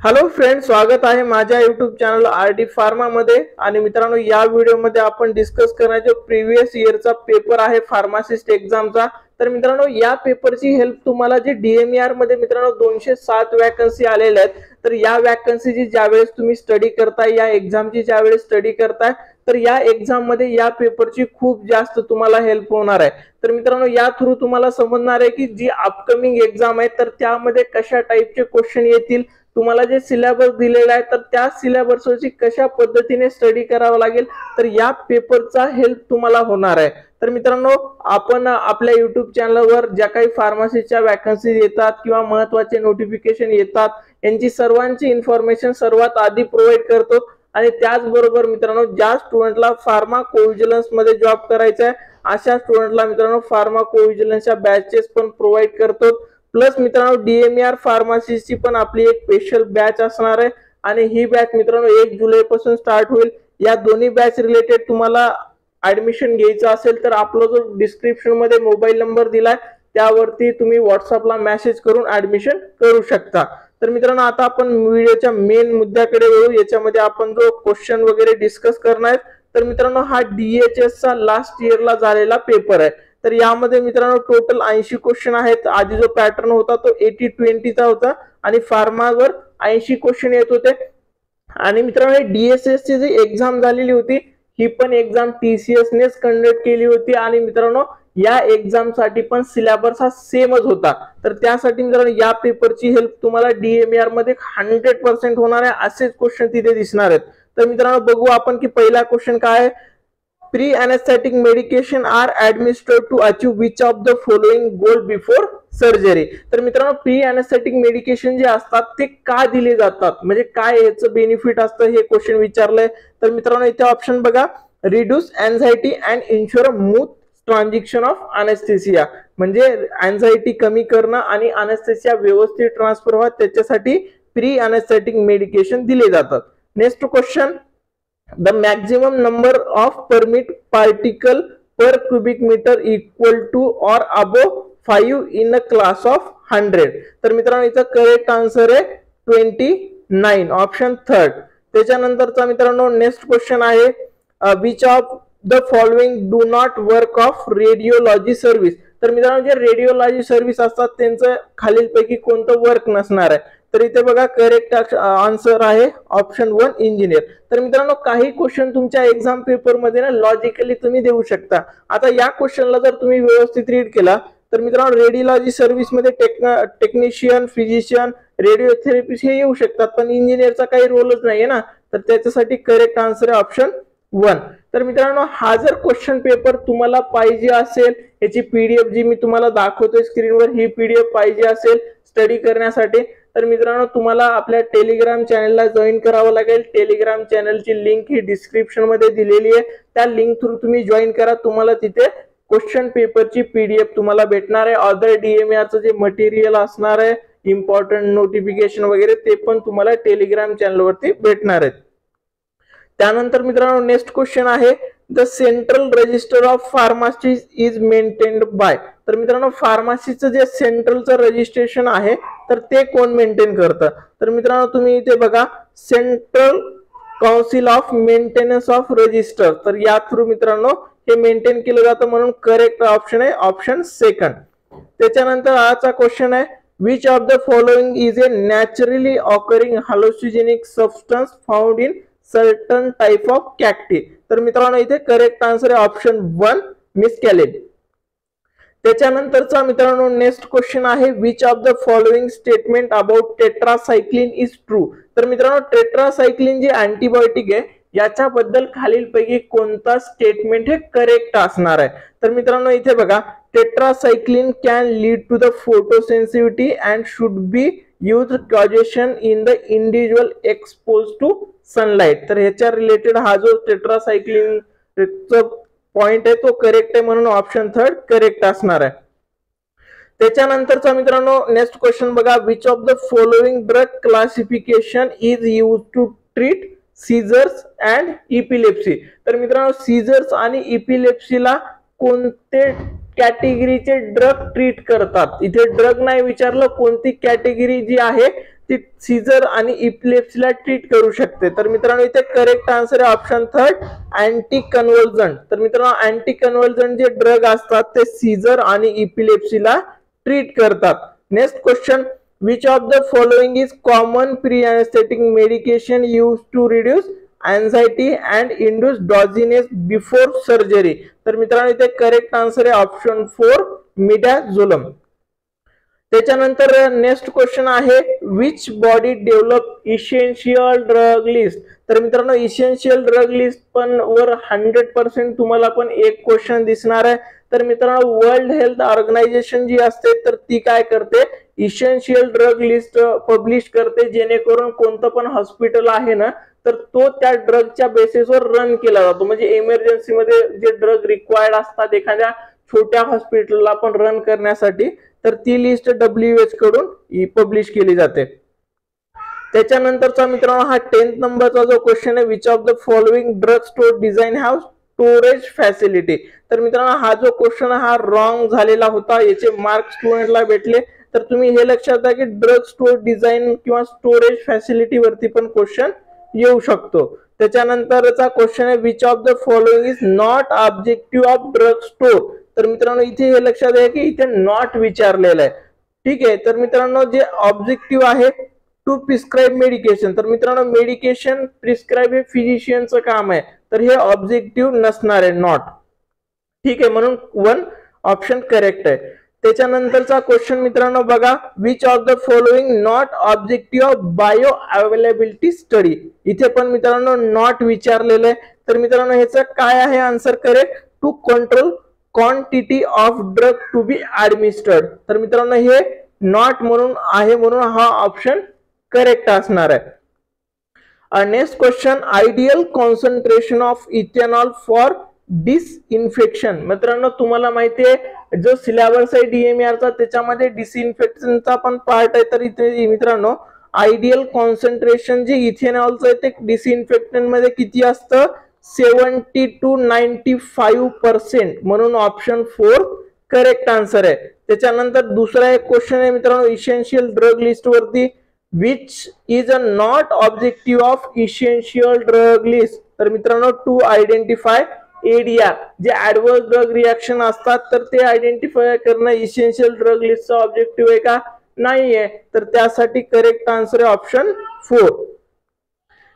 Hello friends, स्वागत आहे माझ्या यूट्यूब चॅनल आरडी फार्मा मध्ये। आणि मित्रांनो, या व्हिडिओ मध्ये आपण डिस्कस करणार जो प्रीवियस इयरचा पेपर आहे फार्मासिस्ट एग्जामचा। तर मित्रांनो, या पेपरची हेल्प तुम्हाला जे डीएमईआर मध्ये मित्रांनो 207 वॅकन्सी आलेल्या आहेत। तर या वॅकन्सीची ज्यावेळेस तुम्ही स्टडी करताय, या एग्जामची ज्यावेळेस स्टडी करताय, तर या एग्जाम मध्ये या पेपरची खूप जास्त तुम्हाला हेल्प होणार आहे। तर मित्रांनो, या थ्रू तुम्हाला समजणार आहे की जी अपकमिंग एग्जाम आहे तर त्यामध्ये कशा टाइपचे क्वेश्चन येतील, तुम्हाला जे सिलेबस दिलेला आहे तर त्या सिलेबसची कशा पद्धतीने स्टडी करावा लागेल, तर या पेपरचा हेल्प तुम्हाला होणार आहे। तर मित्रांनो, आपण आपल्या YouTube चॅनलवर ज्या काही फार्मसीच्या वॅकन्सी येतात किंवा महत्त्वाचे नोटिफिकेशन येतात, यांची सर्वांची इन्फॉर्मेशन सर्वात आधी प्रोव्हाइड करतो। आणि त्याचबरोबर मित्रांनो, ज्या स्टुडंटला फार्माकोव्हिजिलन्स मध्ये जॉब करायचा आहे अशा स्टुडंटला मित्रांनो फार्माकोव्हिजिलन्सच्या बॅचेस पण प्रोव्हाइड करतो। प्लस मित्रांनो, डीएमईआर फार्मसीची पण आपली एक स्पेशल बॅच असणार आहे आणि ही बॅच मित्रांनो 1 जुलै पासून स्टार्ट होईल। या दोन्ही बॅच रिलेटेड तुम्हाला ऍडमिशन घ्यायचं असेल तर आपला जो डिस्क्रिप्शन मध्ये मोबाईल नंबर दिलाय त्यावरती तुम्ही व्हॉट्सअपला मेसेज करून ऍडमिशन करू शकता। तर मित्रांनो, आता आपण व्हिडिओच्या मेन मुद्द्याकडे वळू। याच्यामध्ये आपण जो क्वेश्चन वगैरे डिस्कस करणार आहे, तर मित्रांनो हा DHS चा लास्ट इयरला झालेला पेपर आहे। तर यामध्ये मित्रांनो टोटल 80 क्वेश्चन आहेत। आधी जो पॅटर्न होता तो 80-20 चा होता आणि फार्मावर 80 क्वेश्चन येत होते। आणि मित्रांनो, हे DSS ची जी एग्जाम झालेली होती ही पण एग्जाम TCS नेच कंडक्ट केली होती। आणि मित्रांनो, या एग्जाम साठी पण सिलेबस हा सेमच होता। तर त्यासाठी मित्रांनो या पेपरची हेल्प तुम्हाला डीएमईआर मध्ये 100% होणार आहे। असेच क्वेश्चन तिथे दिसणार आहेत। तर मित्रांनो, बघू आपण की पहिला क्वेश्चन काय आहे। Pre anaesthetic medication are administered to achieve which of the following goal before surgery. तर मित्रांनो, प्री अनेस्थेटिक मेडिकेशन जे असतात ते का दिले जातात, म्हणजे काय याचं बेनिफिट असतं, हे क्वेश्चन विचारलंय। तर मित्रांनो, इथे ऑप्शन बघा, reduce anxiety and ensure smooth transition of anaesthesia, म्हणजे एन्झायटी कमी करणं आणि अनेस्थेसिया व्यवस्थित ट्रान्सफर व्हावा त्याच्यासाठी प्री अनेस्थेटिक मेडिकेशन दिले जातात। Next question, the maximum number of permit particle per cubic meter equal to or above 5 in a class of 100। तर मित्रांनो, इथं करेक्ट आन्सर आहे 29, ऑप्शन 3। त्याच्यानंतरचा मित्रांनो नेक्स्ट क्वेश्चन आहे, which of the following do not work of radiology service. तर मित्रांनो, जे radiology service असतात त्यांचं खालीलपैकी कोणतं वर्क नसणार आहे। तर इथे बघा करेक्ट आन्सर आहे ऑप्शन 1, इंजिनियर। तर मित्रांनो, काही क्वेश्चन तुमच्या एक्झाम पेपर मध्ये ना लॉजिकली तुम्ही देऊ शकता। आता या क्वेश्चनला जर तुम्ही व्यवस्थित रीड केला तर मित्रांनो रेडिओलॉजी सर्व्हिस मध्ये टेक्निशियन, फिजिशियन, रेडिओथेरपिस्ट हे येऊ शकतात, पण इंजिनियरचा काही रोलच नाहीये ना। तर त्याच्यासाठी करेक्ट आन्सर आहे ऑप्शन 1। तर मित्रांनो, हा जर क्वेश्चन पेपर तुम्हाला पाहिजे असेल, याची पीडीएफ जी मी तुम्हाला दाखवतोय स्क्रीनवर, ही पीडीएफ पाहिजे असेल स्टडी करण्यासाठी, तर मित्रांनो तुम्हाला आपल्या टेलिग्राम चॅनलला जॉईन करावं लागेल। टेलिग्राम चॅनलची लिंक ही डिस्क्रिप्शन मध्ये दिलेली आहे, त्या लिंक थ्रू तुम्ही जॉईन करा। तुम्हाला तिथे क्वेश्चन पेपरची पीडीएफ तुम्हाला भेटणार आहे। अदर डीएमईआरचं जे मटेरियल असणार आहे, इम्पॉर्टंट नोटिफिकेशन वगैरे, ते पण तुम्हाला टेलिग्राम चॅनलवरती भेटणार आहेत। त्यानंतर मित्रांनो नेक्स्ट क्वेश्चन आहे, the central register of pharmacy is maintained by. तर मित्रांनो, फार्मसीचं जे सेंट्रलचं रजिस्ट्रेशन आहे तर ते कोण मेंटेन करतं। तर मित्रांनो तुम्ही इथे बघा, central council of maintenance of register. तर या थ्रू मित्रांनो हे मेंटेन केलं जातं, म्हणून करेक्ट ऑप्शन आहे ऑप्शन 2। त्याच्यानंतर आजचा क्वेश्चन आहे, which of the following is a naturally occurring hallucinogenic substance found in certain type of cacti. तर मित्रांनो इथे करेक्ट आन्सर आहे ऑप्शन 1, मिसकॅलेन। त्याच्यानंतरचा मित्रांनो नेक्स्ट क्वेश्चन आहे, which of the following statement about tetracycline is true. तर मित्रांनो, tetracycline जे अँटीबायोटिक आहे याच्याबद्दल खालीलपैकी कोणता स्टेटमेंट हे करेक्ट असणार आहे। तर मित्रांनो इथे बघा, tetracycline can lead to the photosensitivity and should be used caution in the individual exposed to sunlight. तर ह्याच्या रिलेटेड हा जो टेट्रासायक्लिन पॉइंट आहे तो करेक्ट आहे, म्हणून ऑप्शन 3 करेक्ट असणार आहे। त्याच्यानंतरचा मित्रांनो नेक्स्ट क्वेश्चन बघा, which of the following drug classification is used to treat seizures and epilepsy. तर मित्रांनो, सीझर्स आणि इपिलेप्सीला कोणते कॅटेगरीचे ड्रग ट्रीट करतात, इथे ड्रग नाही विचारलं, कोणती कॅटेगरी जी आहे ती सीझर आणि इपिलेप्सीला ट्रीट करू शकते. तर मित्रांनो इथे करेक्ट आन्सर आहे ऑप्शन थर्ड, अँटी कन्व्हर्जंट. तर मित्रांनो अँटी कन्व्हर्जंट जे ड्रग असतात ते सीझर आणि इपिलेप्सीला ट्रीट करतात. Next question, which of the following is common pre-anesthetic medication used to reduce anxiety and induce dizziness before surgery? तर मित्रांनो इथे करेक्ट आन्सर आहे ऑप्शन 4, मिडाझोलम. त्याच्यानंतर नेक्स्ट क्वेश्चन आहे, which body develop essential drug list? तर मित्रांनो essential drug list पण वर 100% तुम्हाला पण एक क्वेश्चन दिसणार आहे. तर मित्रांनो वर्ल्ड हेल्थ ऑर्गनायझेशन जी असते तर ती काय करते, इसेन्शियल ड्रग लिस्ट पब्लिश करते, जेणेकरून कोणतं पण हॉस्पिटल आहे ना तर तो त्या ड्रगच्या बेसिसवर रन केला जातो. म्हणजे इमर्जन्सी मध्ये जे ड्रग रिक्वायर्ड असतात एखाद्या छोट्या हॉस्पिटलला पण रन करण्यासाठी, तर ती लिस्ट WHO कडून पब्लिश केली जाते. त्याच्यानंतरचा मित्रांनो हा 10th नंबरचा जो क्वेश्चन आहे, which of the following drug store design have storage facility? तर मित्रांनो हा जो क्वेश्चन हा रॉंग झालेला होता, याचे मार्क स्टुडंटला भेटले. तर तुम्ही हे लक्षात घ्या की ड्रग स्टोर डिझाईन किंवा स्टोरेज फॅसिलिटी वरती पण क्वेश्चन येऊ शकतो. त्याच्यानंतरचा क्वेश्चन आहे, which of the following is not objective of drug store? तर मित्रांनो इथे हे लक्षात घ्या की इथे नॉट विचारलेलं आहे. ठीक आहे, तर मित्रांनो जे ऑब्जेक्टिव्ह आहे टू प्रिस्क्राइब मेडिकेशन, तर मित्रांनो मेडिकेशन प्रिस्क्राइब हे फिजिशियनचं काम आहे, तर हे ऑब्जेक्टिव्ह नसणार आहे, नॉट. ठीक आहे, म्हणून 1 ऑप्शन करेक्ट आहे. त्याच्यानंतरचा क्वेश्चन मित्रांनो बघा, which of the following not objective of bio availability study? इथे पण मित्रांनो नॉट विचारलेलं आहे. तर मित्रांनो ह्याचं काय आहे answer correct, to control quantity of drug to be administered. तर मित्रांनो हे नॉट म्हणून आहे, म्हणून हा ऑप्शन करेक्ट असणार आहे. Next question, ideal concentration of ethanol for disinfection? मित्रांनो तुम्हाला माहिती आहे जो सिलेबस आहे DMER चा त्याच्यामध्ये डिसइन्फेक्शनचा पण पार्ट आहे. तर इथे मित्रांनो आयडियल कॉन्सन्ट्रेशन जे इथेनॉलचं आहे ते डिसइन्फेक्टंट मध्ये किती असतं, 70 to 95%, म्हणून ऑप्शन 4 करेक्ट आन्सर आहे. त्याच्यानंतर दुसरा एक क्वेश्चन आहे मित्रांनो इसेन्शियल ड्रग लिस्ट वरती, which is a not objective of essential drug list? तर मित्रांनो टू आयडेंटिफाय ADR जे ऍडव्हर्स ड्रग रिएक्शन असतात तर ते आयडेंटिफाय करणं इसेन्शियल ड्रग लिस्टचा ऑब्जेक्टिव्ह आहे का, नाहीये. तर त्यासाठी करेक्ट आन्सर आहे ऑप्शन 4.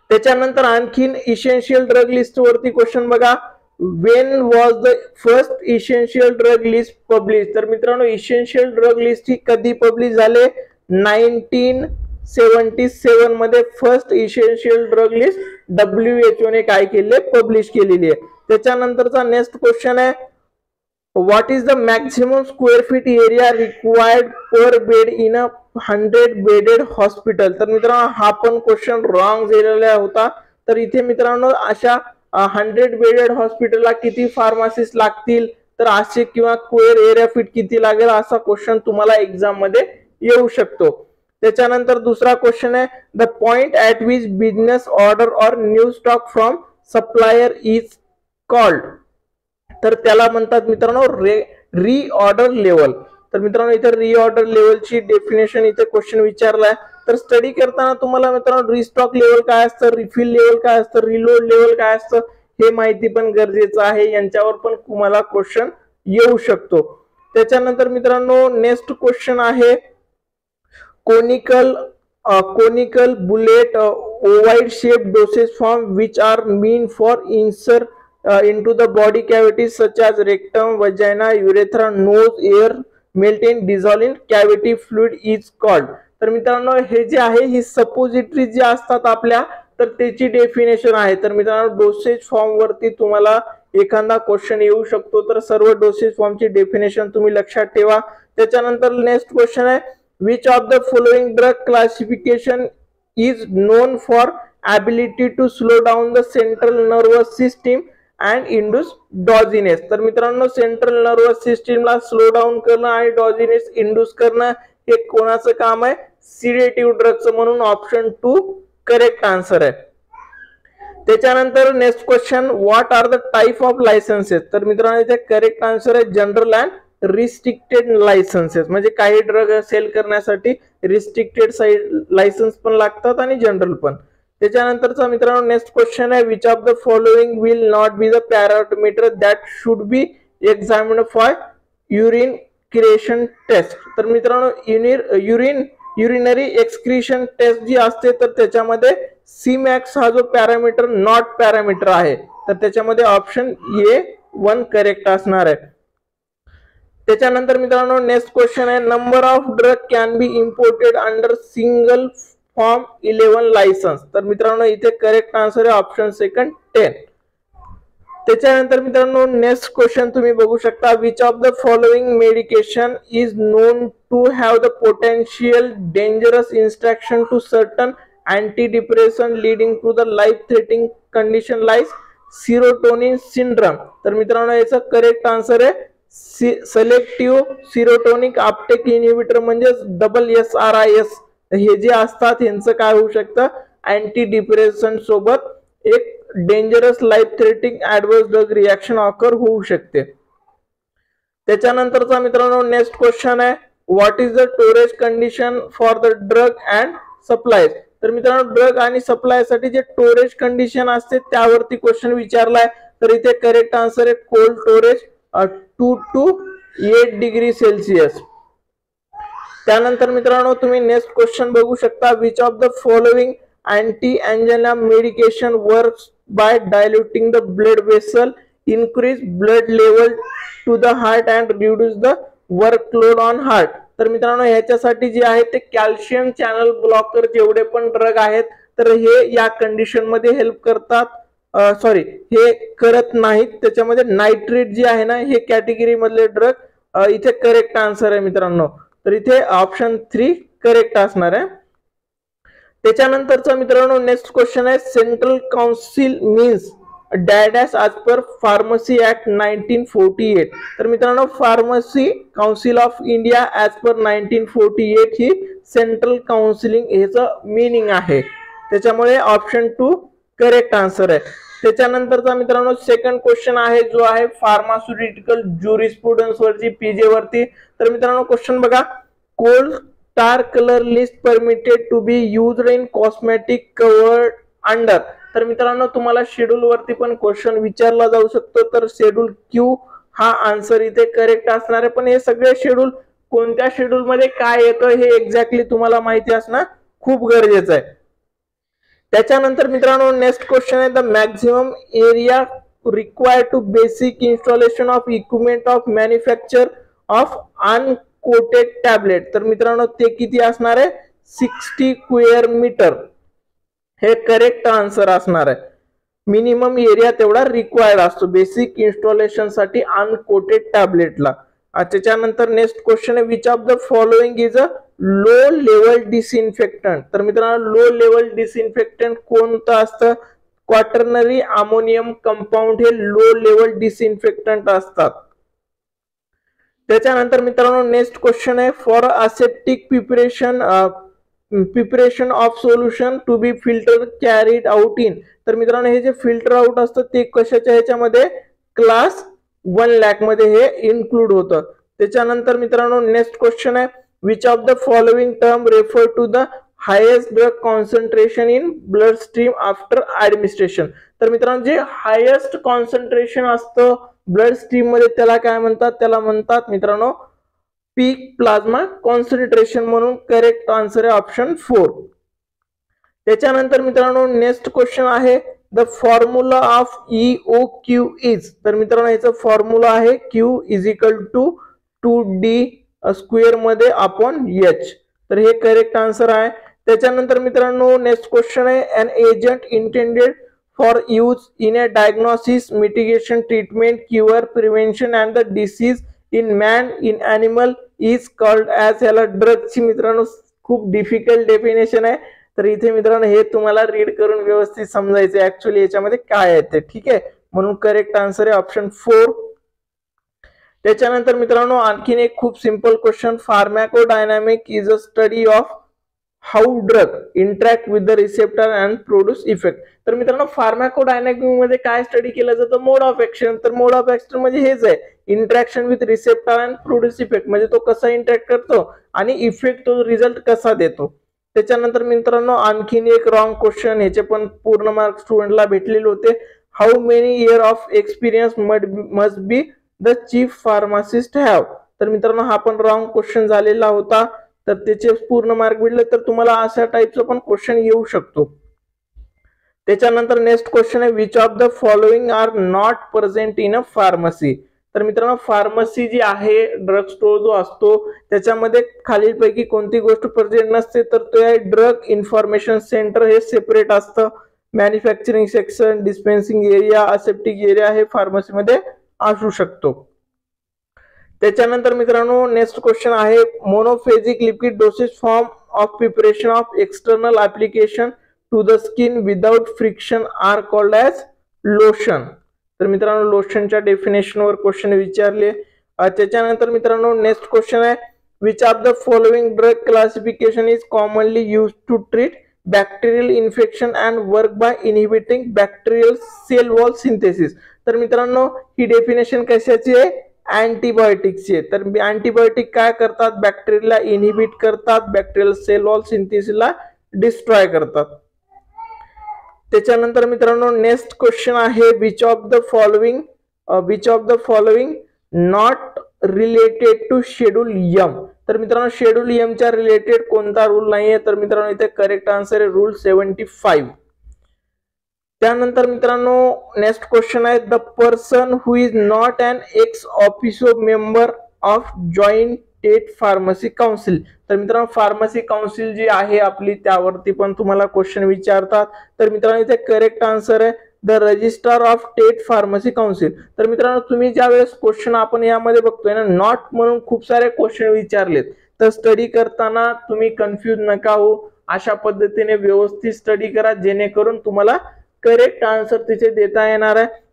त्याच्यानंतर आणखीन इसेन्शियल ड्रग लिस्ट वरती क्वेश्चन बघा, Wien was the first essential drug list publish? तर मित्रांनो इसेन्शियल ड्रग लिस्ट ही कधी पब्लिश झाले, 1977 मध्ये first essential drug list WHO ने काय केले, पब्लिश केलेली आहे. त्याच्यानंतरचा नेक्स्ट क्वेश्चन आहे, what is the maximum square feet area required per bed in a 100 bedded hospital? तर मित्रांनो हा पण क्वेश्चन रॉंग झालेला होता. तर इथे मित्रांनो अशा 100 बेडेड हॉस्पिटलला किती फार्मासिस्ट लागतील, तर 800 किंवा स्क्वेअर एरिया फीट किती लागेल असा क्वेश्चन तुम्हाला एक्झाम मध्ये येऊ शकतो. त्याच्यानंतर दुसरा क्वेश्चन आहे, the point at which business order or new stock from supplier is called? तर त्याला म्हणतात मित्रांनो रीऑर्डर लेवल. तर मित्रांनो इथे रीऑर्डर लेवलची डेफिनेशन इथे क्वेश्चन विचारलाय. तर स्टडी करताना तुम्हाला मित्रांनो रिस्टॉक लेवल काय असतं, रिफिल लेवल काय असतं, रिलोड लेवल काय असतं हे माहिती पण गरजेचं आहे. यांच्यावर पण तुम्हाला क्वेश्चन येऊ शकतो. त्याच्यानंतर मित्रांनो नेक्स्ट क्वेश्चन आहे, conical bullet ओवाइड shape dosage form which are mean for insert into the body cavities such as rectum, vagina, urethra, nose, air, melt and dissolve in cavity fluid is called. तर मित्रांनो हे जे आहे ही suppository जे असतात आपल्या, तर त्याची डेफिनेशन आहे. तर मित्रांनो डोसेज फॉर्म वरती तुम्हाला एखादा क्वेश्चन येऊ शकतो. तर सर्व डोसेज फॉर्मची डेफिनेशन तुम्ही लक्षात ठेवा. त्याच्यानंतर नेक्स्ट क्वेश्चन आहे, which of the following drug classification is non for ability to slow down the central nervous system and induce dizziness? तर मित्रांनो सेंट्रल नर्वस सिस्टीमला स्लो डाऊन करणं आणि डॉझिनेस इंड्यूस करणं हे कोणाचं काम आहे, सिडेटिव्ह ड्रगचं, म्हणून ऑप्शन 2 करेक्ट आन्सर आहे. त्याच्यानंतर next question, what are the type of licences? तर मित्रांनो इथे करेक्ट आन्सर आहे जनरल अँड रिस्ट्रिक्टेड लायसन्सेस. म्हणजे काही ड्रग सेल करण्यासाठी रिस्ट्रिक्टेड लायसन्स पण लागतात आणि जनरल पण. त्याच्यानंतरचा मित्रांनो नेक्स्ट क्वेश्चन आहे, which of the following will not be the parameter that should be examined for urine creation test. तर मित्रांनो युरिनरी एक्सक्रीशन टेस्ट जी असते तर त्याच्यामध्ये सीमॅक्स हा जो पॅरामीटर नॉट पॅरामीटर आहे, तर त्याच्यामध्ये ऑप्शन ए 1 करेक्ट असणार आहे. त्याच्यानंतर मित्रांनो नेक्स्ट क्वेश्चन आहे, number of drug can be imported under single form 11 licence. तर मित्रांनो इथे करेक्ट आन्सर आहे ऑप्शन सेकंड 10. त्याच्यानंतर मित्रांनो नेक्स्ट क्वेश्चन तुम्ही बघू शकता, which of the following medication is known to have the potential dangerous instruction to certain antidepressant leading to the life threatening condition like serotonin syndrome. तर मित्रांनो याचा correct answer आहे selective सिरोटोनिक Uptake inhibitor म्हणजे SSRIs. हे जे असतात यांचं काय होऊ शकतं, अँटी डिप्रेसंट सोबत एक dangerous life threatening adverse drug reaction occur होऊ शकते. त्याच्यानंतरचा मित्रांनो नेक्स्ट क्वेश्चन आहे, what is the storage condition for the drug and supplies. तर मित्रांनो ड्रग आणि सप्लाय साठी जे स्टोरेज कंडिशन असते त्यावरती क्वेश्चन विचारलाय. तर इथे करेक्ट आन्सर आहे cold storage 2 to 8 degree Celsius. त्यानंतर मित्रांनो तुम्ही नेक्स्ट क्वेश्चन बघू शकता, which of the following anti angina medication works by diluting the blood vessel, increase blood level to the heart and reduce the workload on heart. तर मित्रांनो ह्याच्यासाठी जे आहे ते कॅल्शियम चॅनल ब्लॉकर जेवढे पण ड्रग आहेत तर हे या कंडिशन मध्ये हेल्प करतात, हे करत नाहीत. त्याच्यामध्ये नायट्रेट जे आहे ना हे कॅटेगरी मधले ड्रग इथे करेक्ट आन्सर आहे मित्रांनो. तर इथे ऑप्शन 3 करेक्ट असणार आहे. त्याच्यानंतरचा मित्रांनो नेक्स्ट क्वेश्चन आहे, सेंट्रल काउन्सिल मीन्स डॅडॅस ॲज पर फार्मसी ऍक्ट 1948. तर मित्रांनो pharmacy council of India as per 1948 ही सेंट्रल काउन्सिलिंग ह्याचं मिनिंग आहे. त्याच्यामुळे ऑप्शन 2 करेक्ट आन्सर आहे. त्याच्यानंतरचा मित्रांनो सेकंड क्वेश्चन आहे जो आहे फार्मास्युटिकल ज्युरिस्प्रुडन्स वरची पीजे वरती. तर मित्रांनो क्वेश्चन बघा, cold star colour list permitted to be used in cosmetic covered under. तर मित्रांनो तुम्हाला शेड्यूल वरती पण क्वेश्चन विचारला जाऊ शकतो. तर शेड्यूल क्यू हा आन्सर इथे करेक्ट असणार आहे. पण हे सगळे शेड्यूल कोणत्या शेड्यूल मध्ये काय येतं हे एक्झॅक्टली तुम्हाला माहिती असणं खूप गरजेचं आहे. त्याच्यानंतर मित्रांनो नेक्स्ट क्वेश्चन आहे, the maximum area required to basic installation of equipment of manufacture of uncoated tablet. तर मित्रांनो ते किती असणार आहे, 60 स्क्वेअर मीटर. हे करेक्ट आन्सर असणार आहे. मिनिमम एरिया तेवढा रिक्वायर्ड असतो बेसिक इन्स्टॉलेशन साठी अनकोटेड टॅबलेटला. त्याच्यानंतर नेक्स्ट क्वेश्चन आहे, which of the following is a low level disinfectant. तर मित्रांनो लो लेवल डिसइन्फेक्टंट कोणतं असतं, क्वाटर्नरी अमोनियम कंपाऊंड हे लो लेवल डिसइन्फेक्टंट असतात. त्याच्यानंतर मित्रांनो नेक्स्ट क्वेश्चन आहे, for aseptic preparation of solution to be filter carried out in. तर मित्रांनो हे जे फिल्टर आउट असतं ते कशाच्या ह्याच्यामध्ये क्लास 1 लॅक मध्ये हे इन्क्लूड होतं. त्याच्यानंतर मित्रांनो नेक्स्ट क्वेश्चन आहे, which of the following term refer to the highest drug concentration in blood stream after administration. तर मित्रांनो जे हायेस्ट कॉन्सन्ट्रेशन असतं ब्लड स्ट्रीम मध्ये त्याला काय म्हणतात, त्याला म्हणतात मित्रांनो पीक प्लाझ्मा कॉन्सन्ट्रेशन. म्हणून करेक्ट आन्सर आहे ऑप्शन 4. त्याच्यानंतर मित्रांनो नेक्स्ट क्वेश्चन आहे, the formula of EOQ is. तर मित्रांनो याचा फॉर्म्युला आहे Q is equal to 2D square मध्ये अपॉन H. तर हे करेक्ट आन्सर आहे. त्याच्यानंतर मित्रांनो नेक्स्ट क्वेश्चन आहे, N agent intended for use in a diagnosis mitigation treatment cure prevention and the disease in man in animal is called as. याला ड्रगची मित्रांनो खूप डिफिकल्ट डेफिनेशन आहे. तर इथे मित्रांनो हे तुम्हाला रीड करून व्यवस्थित समजायचं ऍक्च्युअली याच्यामध्ये काय आहे ते. ठीक आहे, म्हणून करेक्ट आन्सर आहे ऑप्शन 4. त्याच्यानंतर मित्रांनो आणखीन एक खूप simple question, pharmacodynamic is a study of how drug interact with the receptor and produce effect. तर मित्रांनो फार्माकोडायनॅमिक मध्ये काय स्टडी केलं जातं, मोड ऑफ ऍक्शन. तर मोड ऑफ ऍक्शन म्हणजे हेच आहे, interaction with receptor and produce effect, म्हणजे तो कसा इंटरॅक्ट करतो आणि इफेक्ट तो रिझल्ट कसा देतो. त्याच्यानंतर मित्रांनो आणखीन एक रॉंग क्वेश्चन, ह्याचे पण पूर्ण मार्क स्टुडंटला भेटलेले होते. How many year of experience must be the chief pharmacist have. तर मित्रांनो हा पण रॉंग क्वेश्चन झालेला होता, तर त्याचे पूर्ण मार्क भेटले. तर तुम्हाला अशा टाईपचं पण क्वेश्चन येऊ शकतो. त्याच्यानंतर नेक्स्ट क्वेश्चन आहे, which of the following are not present in a pharmacy. तर मित्रांनो फार्मसी जी आहे, ड्रग स्टोर जो असतो त्याच्यामध्ये खालीलपैकी कोणती गोष्ट प्रेझेंट नसते, तर ते आहे ड्रग इन्फॉर्मेशन सेंटर, हे सेपरेट असतं. Manufacturing section, dispensing area, aseptic area हे फार्मसीमध्ये असू शकतो. त्याच्यानंतर मित्रांनो नेक्स्ट क्वेश्चन आहे, monophasic liquid dosage form of preparation of external application to the skin without friction are called as lotion. तर मित्रांनो लोशनच्या डेफिनेशनवर क्वेश्चन विचारले. त्याच्यानंतर मित्रांनो नेक्स्ट क्वेश्चन आहे, which of the following drug classification is commonly use to treat bacterial infection and work by inhibiting bacterial cell wall synthesis. तर मित्रांनो ही डेफिनेशन कशाची आहे, अँटीबायोटिक्सची आहे. तर अँटीबायोटिक काय करतात, बॅक्टेरियाला इनहिबिट करतात, बॅक्टेरियल सेल वॉल सिंथेसिसला डिस्ट्रॉय करतात. त्याच्यानंतर मित्रांनो नेक्स्ट क्वेश्चन आहे, which of the following not related to schedule M. तर मित्रांनो शेड्यूल एम च्या रिलेटेड कोणता रूल नाहीये. तर मित्रांनो इथे करेक्ट आन्सर आहे रूल 75. त्यानंतर मित्रांनो नेक्स्ट क्वेश्चन आहे, the person who is not an ex officio member of joint state pharmacy council. तर मित्रांनो फार्मसी काउन्सिल जी आहे आपली त्यावरती पण तुम्हाला क्वेश्चन विचारतात. तर मित्रांनो इथे करेक्ट आन्सर आहे the registrar of state pharmacy council. तर मित्रांनो तुम्ही ज्या वेळेस क्वेश्चन आपण यामध्ये बघतोय ना, नॉट म्हणून खूप सारे क्वेश्चन विचारलेत, तर स्टडी करताना तुम्ही कन्फ्यूज नका हो, अशा पद्धतीने व्यवस्थित स्टडी करा जेणेकरून तुम्हाला करेक्ट आन्सर तिथे देता येणार आहे.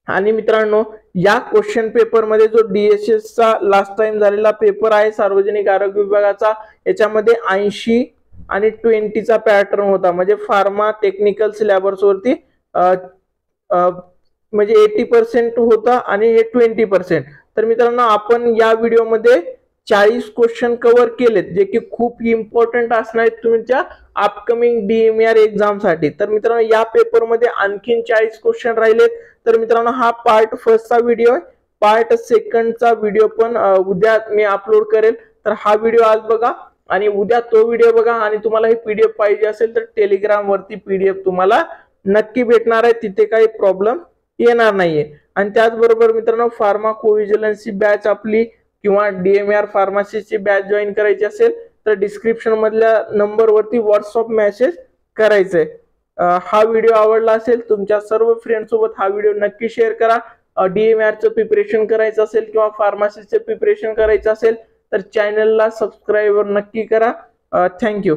आणि मित्रांनो या क्वेश्चन पेपर मध्ये जो DSS चा लास्ट टाइम झालेला पेपर आहे सार्वजनिक आरोग्य विभागाचा, याच्यामध्ये 80 आणि 20 चा पॅटर्न होता, म्हणजे फार्मा टेक्निकल सिलेबस वरती म्हणजे 80% होता आणि हे 20%. तर मित्रांनो आपण या व्हिडिओमध्ये 40 क्वेश्चन कव्हर केलेत, जे की खूप इम्पॉर्टंट असणार आहेत तुमच्या अपकमिंग DMR एक्झाम साठी. तर मित्रांनो या पेपर मध्ये आणखीन 40 क्वेश्चन राहिलेत. तर मित्रांनो हा पार्ट फर्स्टचा व्हिडिओ आहे, पार्ट सेकंडचा व्हिडिओ पण उद्या मी अपलोड करेल. तर हा व्हिडिओ आज बघा आणि उद्या तो व्हिडिओ बघा. आणि तुम्हाला ही PDF पाहिजे असेल तर टेलिग्राम वरती PDF तुम्हाला नक्की भेटणार आहे, तिथे काही प्रॉब्लेम येणार नाहीये. आणि त्याचबरोबर मित्रांनो फार्माकोव्हिजिलन्सची बॅच आपली किंवा DMR फार्मसीची बॅच जॉईन करायची असेल तर डिस्क्रिप्शन मधल्या नंबर वरती व्हॉट्सअप मेसेज करायचंय. हा व्हिडिओ आवडला असेल तुमच्या सर्व फ्रेंड सोबत हा व्हिडिओ नक्की शेअर करा. DMR चं प्रिपरेशन करायचं असेल किंवा फार्मसीचं प्रिपरेशन करायचं असेल तर चॅनलला सबस्क्राईब नक्की करा. थँक्यू.